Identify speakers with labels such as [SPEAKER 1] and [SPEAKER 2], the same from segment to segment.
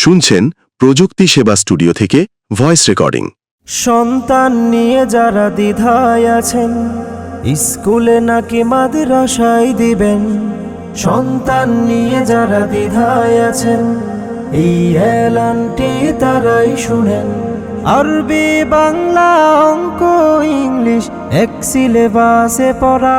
[SPEAKER 1] শুনছেন প্রযুক্তি সেবা স্টুডিও থেকে ভয়েস রেকর্ডিং।
[SPEAKER 2] সন্তান নিয়ে যারা দ্বিধায় আছেন, স্কুলে নাকি মাদ্রাসায় দিবেন। সন্তান নিয়ে যারা দ্বিধায় আছেন, এই এলানটি তারাই শুনেন। আরবি, বাংলা, অঙ্ক, ইংলিশ এক সিলেবাসে পড়া।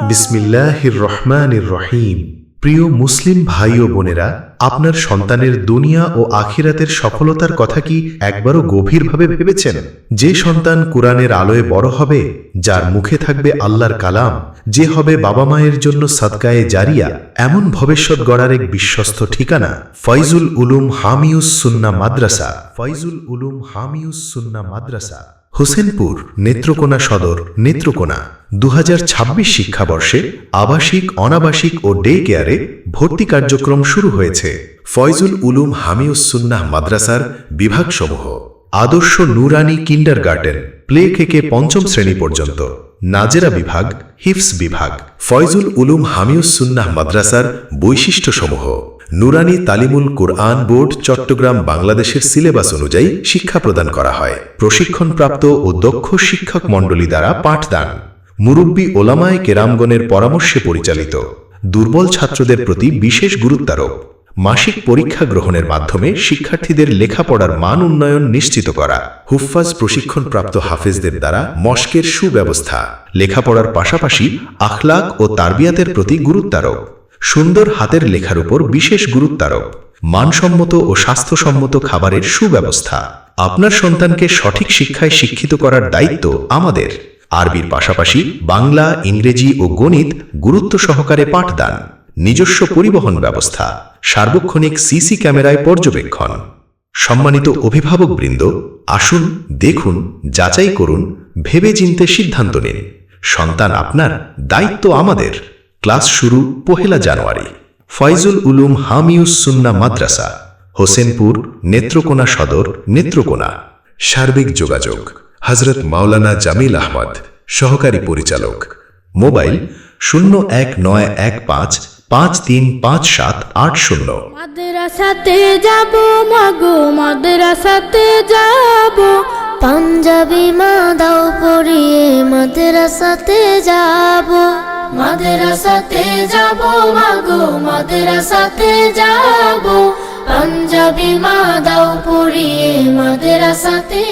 [SPEAKER 3] বিসমিল্লাহির রহমানির রহিম। প্রিয় মুসলিম ভাই ও বোনেরা, আপনার সন্তানের দুনিয়া ও আখিরাতের সফলতার কথা কি একবারও গভীরভাবে ভেবেছেন? যে সন্তান কুরআনের আলোয় বড় হবে, যার মুখে থাকবে আল্লাহর কালাম, যে হবে বাবা মায়ের জন্য সাদকায়ে জারিয়া, এমন ভবিষ্যৎ গড়ার এক বিশ্বস্ত ঠিকানা ফয়জুল উলুম হামিউস সুন্নাহ মাদ্রাসা। ফয়জুল উলুম হামিউস সুন্নাহ মাদ্রাসা, হোসেনপুর, নেত্রকোনা সদর, নেত্রকোনা। 2026 শিক্ষাবর্ষে আবাসিক, অনাবাসিক ও ডে কেয়ারে ভর্তি কার্যক্রম শুরু হয়েছে। ফয়জুল উলুম হামিউস সুন্নাহ মাদ্রাসার বিভাগসমূহ: আদর্শ নুরানি কিন্ডারগার্টেন, প্লে থেকে পঞ্চম শ্রেণী পর্যন্ত, নাজেরা বিভাগ, হিফস বিভাগ। ফয়জুল উলুম হামিউস সুন্নাহ মাদ্রাসার বৈশিষ্ট্যসমূহ: নুরানি তালিমুল কুরআন বোর্ড, চট্টগ্রাম, বাংলাদেশের সিলেবাস অনুযায়ী শিক্ষা প্রদান করা হয়। প্রশিক্ষণপ্রাপ্ত ও দক্ষ শিক্ষক মণ্ডলী দ্বারা পাঠদান। মুরব্বী ওলামায়ে কেরামগণের পরামর্শে পরিচালিত। দুর্বল ছাত্রদের প্রতি বিশেষ গুরুত্বারোপ। মাসিক পরীক্ষা গ্রহণের মাধ্যমে শিক্ষার্থীদের লেখাপড়ার মান উন্নয়ন নিশ্চিত করা। হুফফাজ প্রশিক্ষণপ্রাপ্ত হাফেজদের দ্বারা মস্কের সুব্যবস্থা। লেখাপড়ার পাশাপাশি আখলাক ও তারবিয়াতের প্রতি গুরুত্বারোপ। সুন্দর হাতের লেখার উপর বিশেষ গুরুত্বারোপ। মানসম্মত ও স্বাস্থ্যসম্মত খাবারের সুব্যবস্থা। আপনার সন্তানকে সঠিক শিক্ষায় শিক্ষিত করার দায়িত্ব আমাদের। আরবির পাশাপাশি বাংলা, ইংরেজি ও গণিত গুরুত্ব সহকারে পাঠদান। নিজস্ব পরিবহন ব্যবস্থা। সার্বক্ষণিক সিসি ক্যামেরায় পর্যবেক্ষণ। সম্মানিত অভিভাবকবৃন্দ, আসুন, দেখুন, যাচাই করুন, ভেবেচিন্তে সিদ্ধান্ত নিন। সন্তান আপনার, দায়িত্ব আমাদের। ক্লাস শুরু 1 জানুয়ারি। ফয়জুল উলুম হামিউস সুন্নাহ মাদ্রাসা, হোসেনপুর, নেত্রকোনা সদর, নেত্রকোনা। সার্বিক যোগাযোগ: হযরত মাওলানা জামিল আহমদ, সহকারী পরিচালক। মোবাইল 01915535780।
[SPEAKER 4] মাদ্রাসাতে যাব মাগো, মাদ্রাসাতে যাব, পাঞ্জাবি মা দাও পরিয়ে মাদ্রাসাতে যাব। মাদ্রাসাতে যাব মাগো, মাদ্রাসাতে যাব, পাঞ্জাবি মা দাও পরিয়ে মাদ্রাসাতে